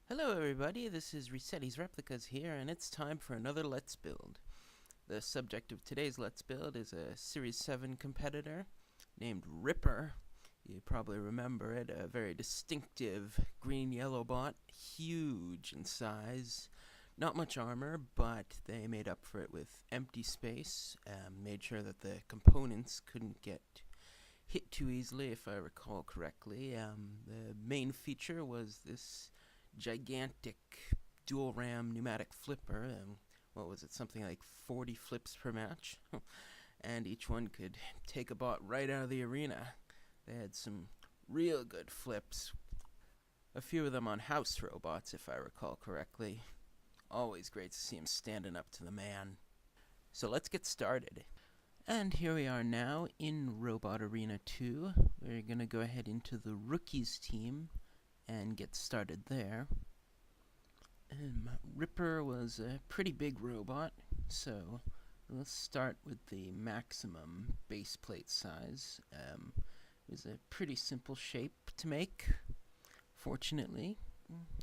Hello everybody, this is Resetti's Replicas here, and it's time for another Let's Build. The subject of today's Let's Build is a Series 7 competitor named Ripper. You probably remember it, a very distinctive green-yellow bot, huge in size. Not much armor, but they made up for it with empty space, made sure that the components couldn't get hit too easily, if I recall correctly. The main feature was this gigantic dual ram pneumatic flipper. What was it, something like 40 flips per match? And each one could take a bot right out of the arena. They had some real good flips, a few of them on house robots, if I recall correctly. Always great to see him standing up to the man. So let's get started. And here we are now in Robot Arena 2. We're going to go ahead into the Rookies team and get started there. Ripper was a pretty big robot, so let's start with the maximum base plate size. It was a pretty simple shape to make, fortunately.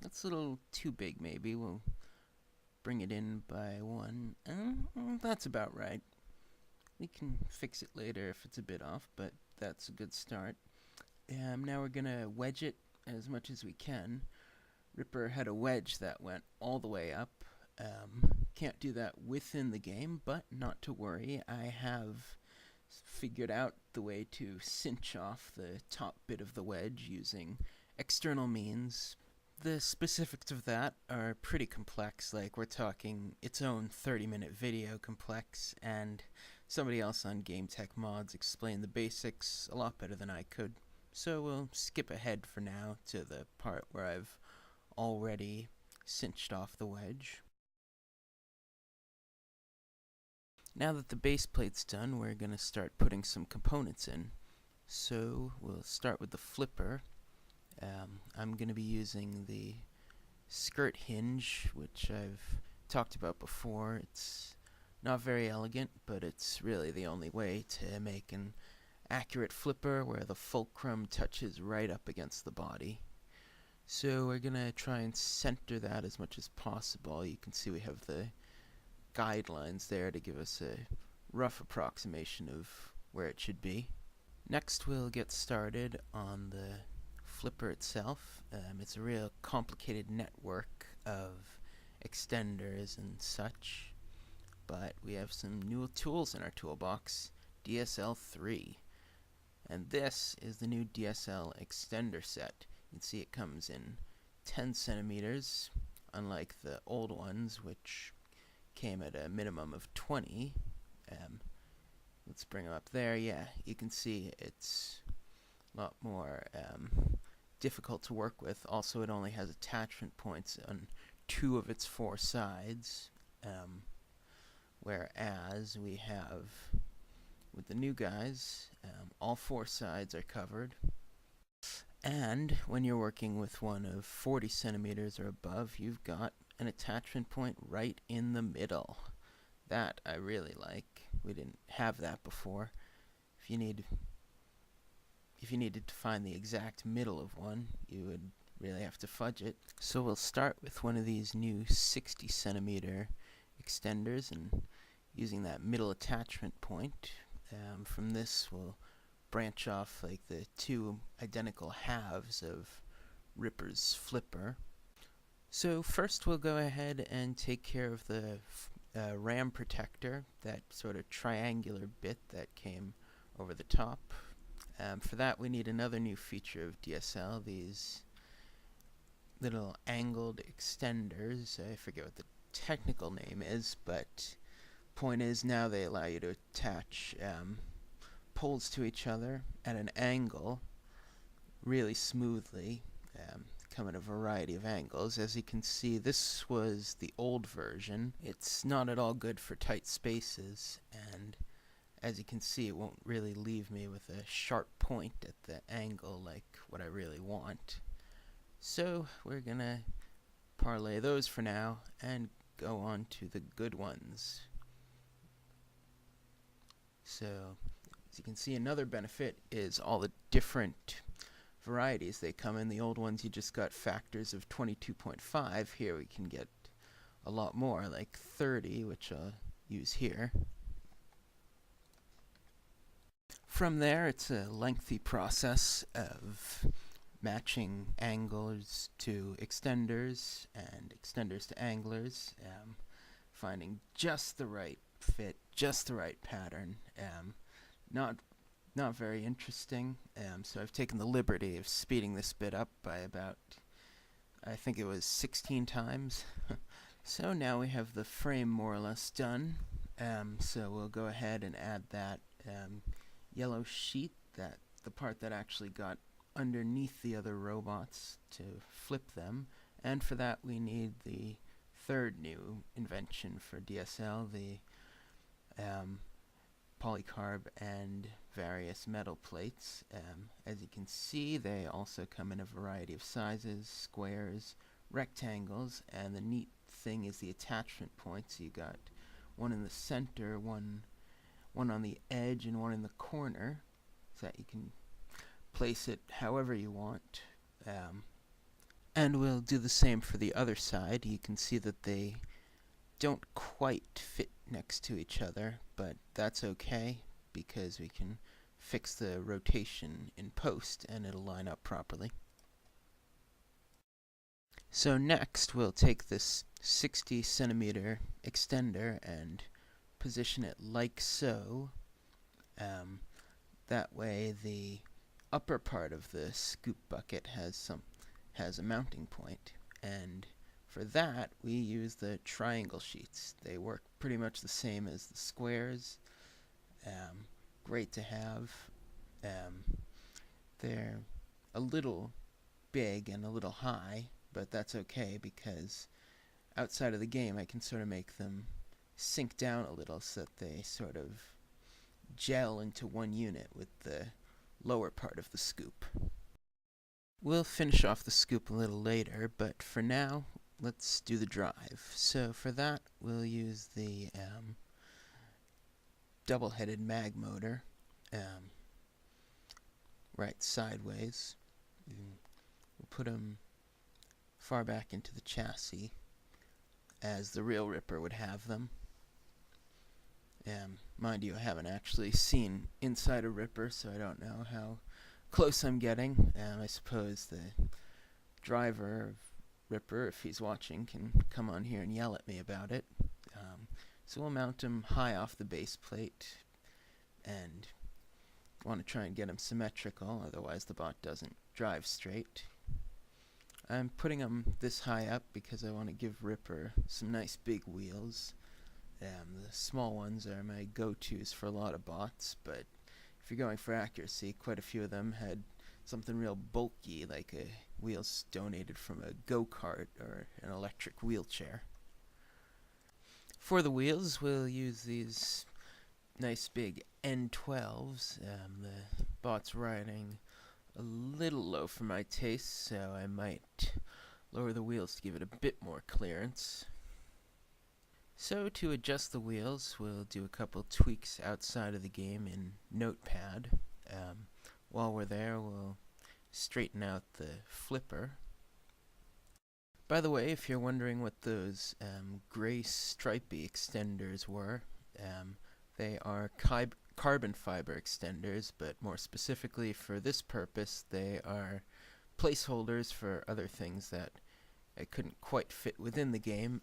That's a little too big, maybe. We'll bring it in by one. That's about right. We can fix it later if it's a bit off, but that's a good start. Now we're going to wedge it as much as we can. Ripper had a wedge that went all the way up. Can't do that within the game, but not to worry. I have figured out the way to cinch off the top bit of the wedge using external means. The specifics of that are pretty complex, like we're talking its own 30-minute video complex, and somebody else on Game Tech Mods explained the basics a lot better than I could. So we'll skip ahead for now to the part where I've already cinched off the wedge. Now that the base plate's done, we're going to start putting some components in. So we'll start with the flipper. I'm going to be using the skirt hinge, which I've talked about before. It's not very elegant, but it's really the only way to make an accurate flipper where the fulcrum touches right up against the body. So we're going to try and center that as much as possible. You can see we have the guidelines there to give us a rough approximation of where it should be. Next we'll get started on the flipper itself. It's a real complicated network of extenders and such, but we have some new tools in our toolbox, DSL3. And this is the new DSL extender set. You can see it comes in 10 centimeters, unlike the old ones, which came at a minimum of 20. Let's bring them up there. Yeah, you can see it's a lot more difficult to work with. Also, it only has attachment points on 2 of its 4 sides, whereas we have, with the new guys, all 4 sides are covered. And when you're working with one of 40 centimeters or above, you've got an attachment point right in the middle. That I really like. We didn't have that before. If you needed to find the exact middle of one, you would really have to fudge it. So we'll start with one of these new 60 centimeter extenders and using that middle attachment point. From this we'll branch off like the 2 identical halves of Ripper's flipper. So first we'll go ahead and take care of the ram protector, that sort of triangular bit that came over the top. For that we need another new feature of DSL, these little angled extenders. I forget what the technical name is, but point is now they allow you to attach poles to each other at an angle really smoothly. Come in a variety of angles. As you can see, this was the old version. It's not at all good for tight spaces, and as you can see, it won't really leave me with a sharp point at the angle like what I really want. So we're gonna parlay those for now and go on to the good ones. So as you can see, another benefit is all the different varieties they come in. The old ones you just got factors of 22.5. Here we can get a lot more, like 30, which I'll use here. From there, it's a lengthy process of matching anglers to extenders and extenders to anglers, finding just the right fit, just the right pattern. Not very interesting, so I've taken the liberty of speeding this bit up by about, I think it was 16 times. So now we have the frame more or less done, so we'll go ahead and add that yellow sheet, that the part that actually got underneath the other robots, to flip them. And for that we need the third new invention for DSL, the polycarb and various metal plates. As you can see, they also come in a variety of sizes: squares, rectangles, and the neat thing is the attachment points. You got one in the center, one on the edge, and one in the corner, so that you can place it however you want. And we'll do the same for the other side. You can see that they don't quite fit next to each other, but that's okay because we can fix the rotation in post and it'll line up properly. So next we'll take this 60 centimeter extender and position it like so. That way the upper part of the scoop bucket has a mounting point, and for that we use the triangle sheets. They work pretty much the same as the squares. Great to have. They're a little big and a little high, but that's okay because outside of the game I can sort of make them sink down a little so that they sort of gel into one unit with the lower part of the scoop. We'll finish off the scoop a little later, but for now let's do the drive. So for that we'll use the double-headed mag motor, right sideways. We'll put them far back into the chassis as the real Ripper would have them. Mind you, I haven't actually seen inside a Ripper, so I don't know how close I'm getting. I suppose the driver of Ripper, if he's watching, can come on here and yell at me about it. So we'll mount him high off the base plate and want to try and get him symmetrical, otherwise the bot doesn't drive straight. I'm putting him this high up because I want to give Ripper some nice big wheels. The small ones are my go-tos for a lot of bots, but if you're going for accuracy, quite a few of them had something real bulky, like wheels donated from a go-kart or an electric wheelchair. For the wheels, we'll use these nice big N12s. The bot's riding a little low for my taste, so I might lower the wheels to give it a bit more clearance. So to adjust the wheels, we'll do a couple tweaks outside of the game in Notepad. While we're there, we'll straighten out the flipper. By the way, if you're wondering what those gray stripy extenders were, they are carbon fiber extenders, but more specifically for this purpose, they are placeholders for other things that I couldn't quite fit within the game.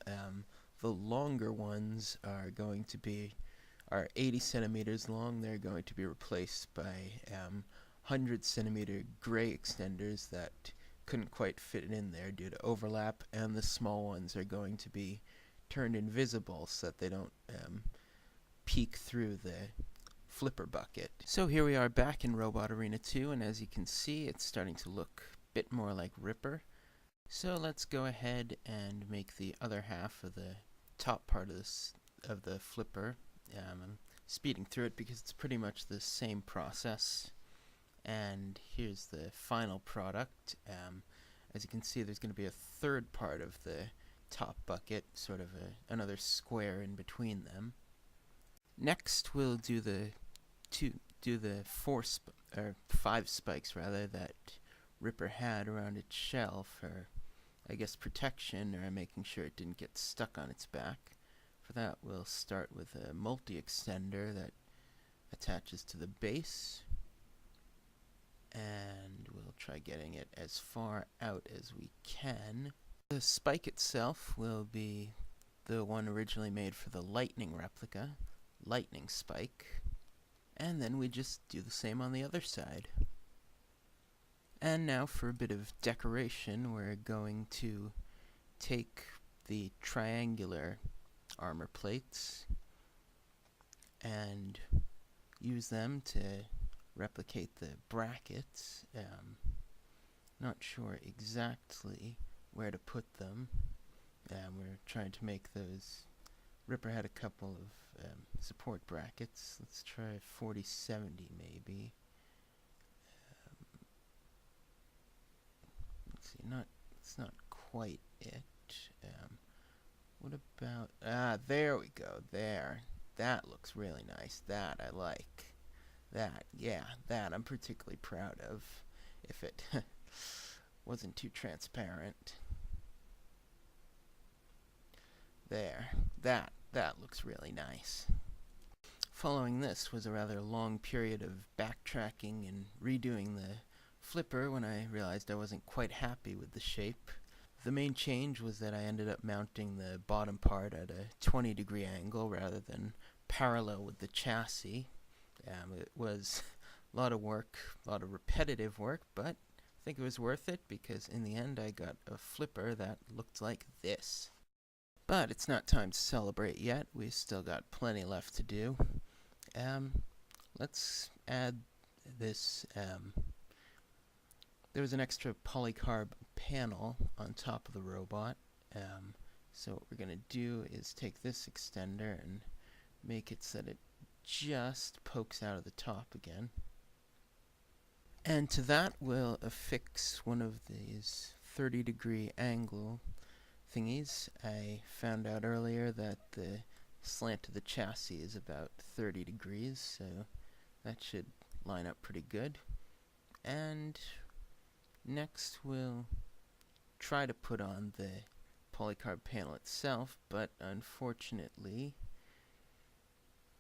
The longer ones are 80 centimeters long. They're going to be replaced by 100 centimeter gray extenders that couldn't quite fit in there due to overlap, and the small ones are going to be turned invisible so that they don't peek through the flipper bucket. So here we are back in Robot Arena 2, and as you can see, it's starting to look a bit more like Ripper. So let's go ahead and make the other half of the top part of the flipper. I'm speeding through it because it's pretty much the same process. And here's the final product. As you can see, there's going to be a third part of the top bucket, sort of another square in between them. Next, we'll do the 5 spikes rather that Ripper had around its shell for, I guess, protection or making sure it didn't get stuck on its back. For that, we'll start with a multi-extender that attaches to the base, and we'll try getting it as far out as we can. The spike itself will be the one originally made for the lightning replica, lightning spike, and then we just do the same on the other side. And now for a bit of decoration, we're going to take the triangular armor plates and use them to replicate the brackets. Not sure exactly where to put them. We're trying to make those. Ripper had a couple of support brackets. Let's try 4070 maybe. Let's see, it's not quite it. What about, there we go, there. That looks really nice. That I like. That, yeah, that I'm particularly proud of. If it wasn't too transparent. There, that looks really nice. Following this was a rather long period of backtracking and redoing the flipper when I realized I wasn't quite happy with the shape. The main change was that I ended up mounting the bottom part at a 20-degree angle rather than parallel with the chassis. It was a lot of work, a lot of repetitive work, but I think it was worth it because in the end I got a flipper that looked like this. But it's not time to celebrate yet. We've still got plenty left to do. Let's add this. There was an extra polycarb panel on top of the robot. So what we're going to do is take this extender and make it so that it just pokes out of the top again. And to that we'll affix one of these 30-degree angle thingies. I found out earlier that the slant of the chassis is about 30 degrees, so that should line up pretty good. And next we'll try to put on the polycarb panel itself, but unfortunately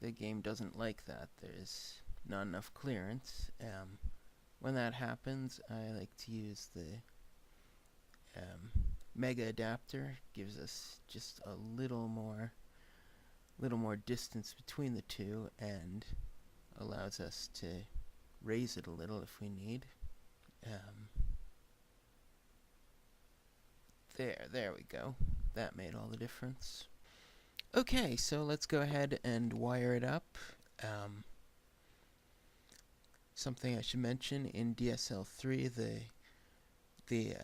the game doesn't like that. There's not enough clearance. When that happens, I like to use the mega adapter. Gives us just a little more distance between the two and allows us to raise it a little if we need. There we go. That made all the difference. Okay, so let's go ahead and wire it up. Something I should mention, in DSL3 the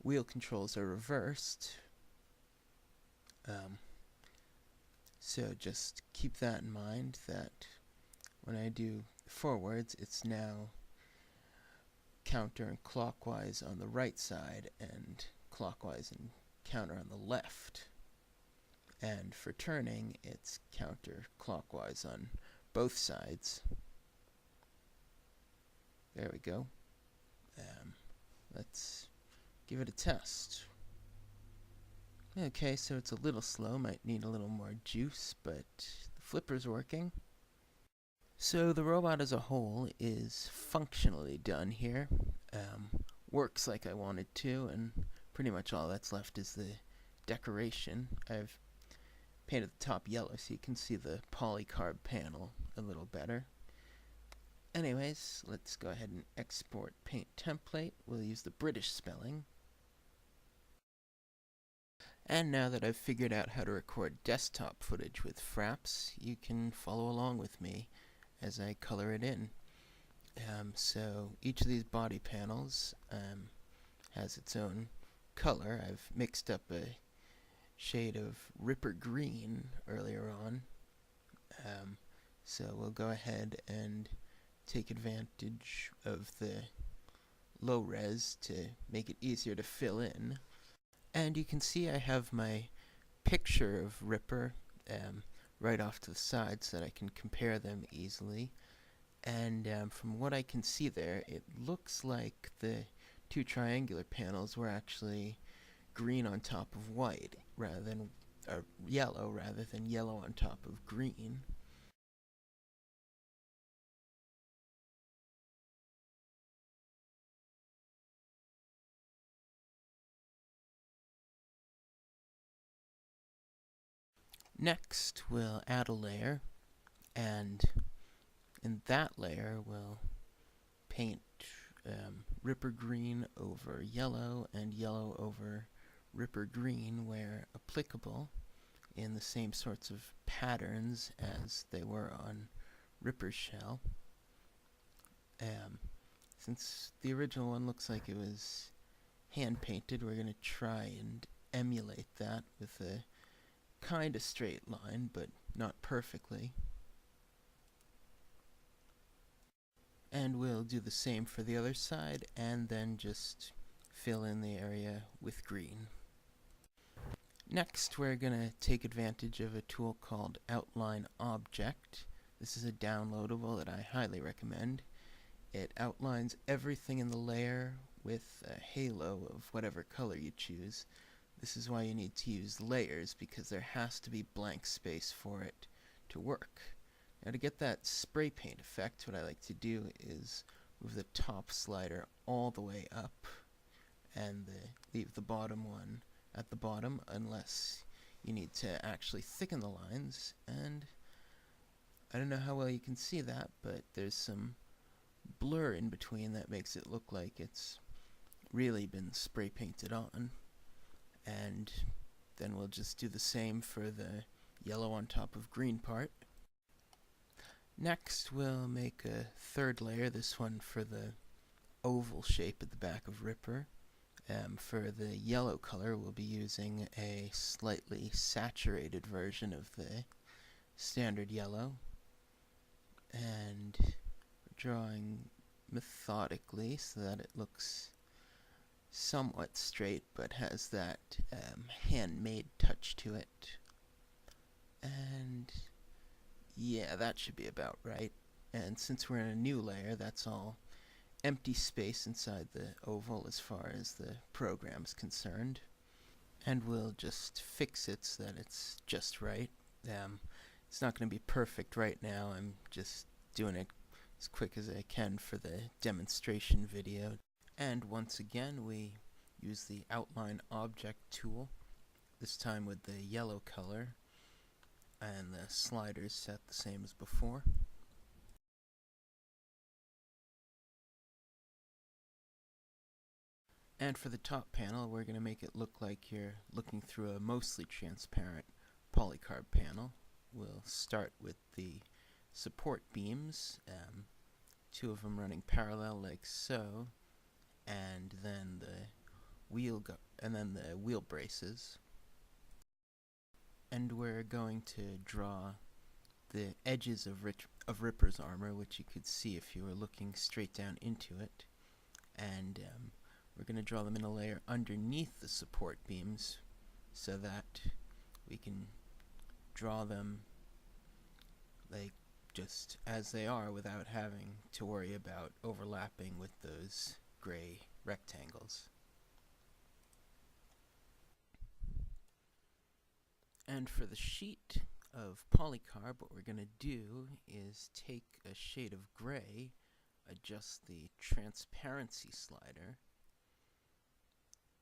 wheel controls are reversed. So just keep that in mind, that when I do forwards, it's now counter and clockwise on the right side and clockwise and counter on the left. And for turning, it's counterclockwise on both sides. There we go. Let's give it a test. Okay, so it's a little slow, might need a little more juice, but the flipper's working. So the robot as a whole is functionally done here. Works like I wanted to, and pretty much all that's left is the decoration. I've painted the top yellow so you can see the polycarb panel a little better. Anyways, let's go ahead and export paint template. We'll use the British spelling. And now that I've figured out how to record desktop footage with Fraps, you can follow along with me as I color it in. So each of these body panels has its own color. I've mixed up a shade of Ripper green earlier on. So we'll go ahead and take advantage of the low res to make it easier to fill in. And you can see I have my picture of Ripper right off to the side so that I can compare them easily. And from what I can see there, it looks like the two triangular panels were actually green on top of white rather than yellow rather than yellow on top of green. Next, we'll add a layer, and in that layer we'll paint Ripper green over yellow and yellow over Ripper green where applicable, in the same sorts of patterns as they were on Ripper's shell. Since the original one looks like it was hand painted, we're going to try and emulate that with a kind of straight line, but not perfectly. And we'll do the same for the other side, and then just fill in the area with green. Next, we're going to take advantage of a tool called Outline Object. This is a downloadable that I highly recommend. It outlines everything in the layer with a halo of whatever color you choose. This is why you need to use layers, because there has to be blank space for it to work. Now, to get that spray paint effect, what I like to do is move the top slider all the way up and leave the bottom one at the bottom, unless you need to actually thicken the lines. And I don't know how well you can see that, but there's some blur in between that makes it look like it's really been spray painted on. And then we'll just do the same for the yellow on top of green part. Next, we'll make a third layer, this one for the oval shape at the back of Ripper. For the yellow color, we'll be using a slightly saturated version of the standard yellow. And we're drawing methodically so that it looks somewhat straight, but has that handmade touch to it. And yeah, that should be about right. And since we're in a new layer, that's all empty space inside the oval as far as the program's concerned. And we'll just fix it so that it's just right. It's not going to be perfect right now. I'm just doing it as quick as I can for the demonstration video. And once again, we use the Outline Object tool, this time with the yellow color, and the sliders set the same as before. And for the top panel, we're going to make it look like you're looking through a mostly transparent polycarb panel. We'll start with the support beams, two of them running parallel like so, and then the wheel braces. And we're going to draw the edges of Ripper's armor, which you could see if you were looking straight down into it. And we're going to draw them in a layer underneath the support beams so that we can draw them like just as they are without having to worry about overlapping with those gray rectangles. And for the sheet of polycarb, what we're going to do is take a shade of gray, adjust the transparency slider,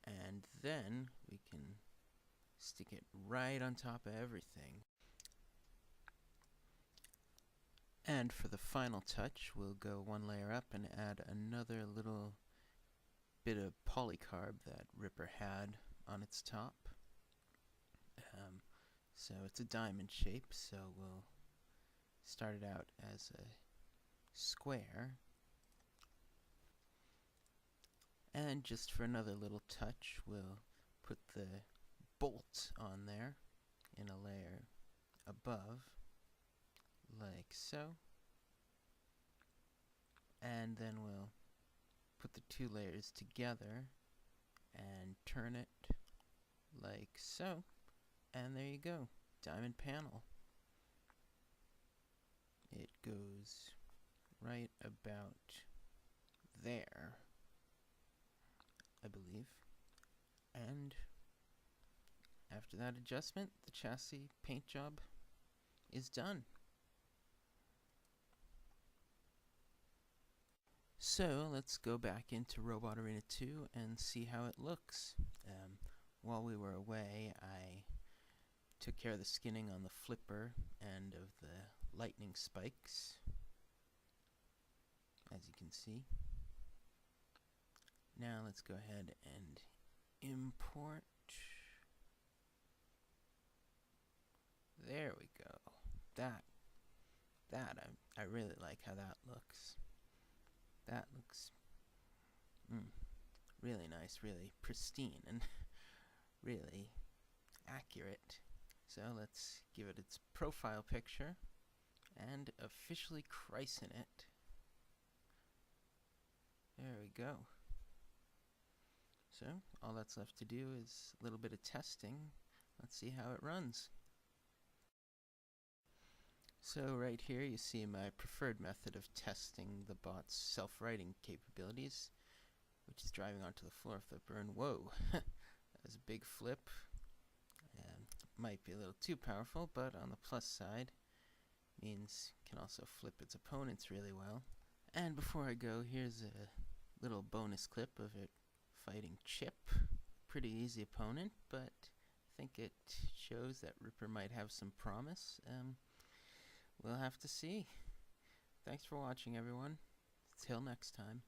and then we can stick it right on top of everything. And for the final touch, we'll go one layer up and add another little bit of polycarb that Ripper had on its top. So it's a diamond shape, so we'll start it out as a square. And just for another little touch, we'll put the bolt on there in a layer above, like so. And then we'll put the two layers together and turn it like so. And there you go, diamond panel. It goes right about there. I believe. And after that adjustment, the chassis paint job is done. So let's go back into Robot Arena 2 and see how it looks. While we were away, I took care of the skinning on the flipper and of the lightning spikes, as you can see. Now let's go ahead and import. There we go. I really like how that looks. That looks really nice, really pristine, and really accurate. So let's give it its profile picture and officially christen it. There we go. So all that's left to do is a little bit of testing. Let's see how it runs. So right here you see my preferred method of testing the bot's self-righting capabilities, which is driving onto the floor flipper, and whoa, that was a big flip. Might be a little too powerful, but on the plus side, means it can also flip its opponents really well. And before I go, here's a little bonus clip of it fighting Chip. Pretty easy opponent, but I think it shows that Ripper might have some promise. We'll have to see. Thanks for watching, everyone. Till next time.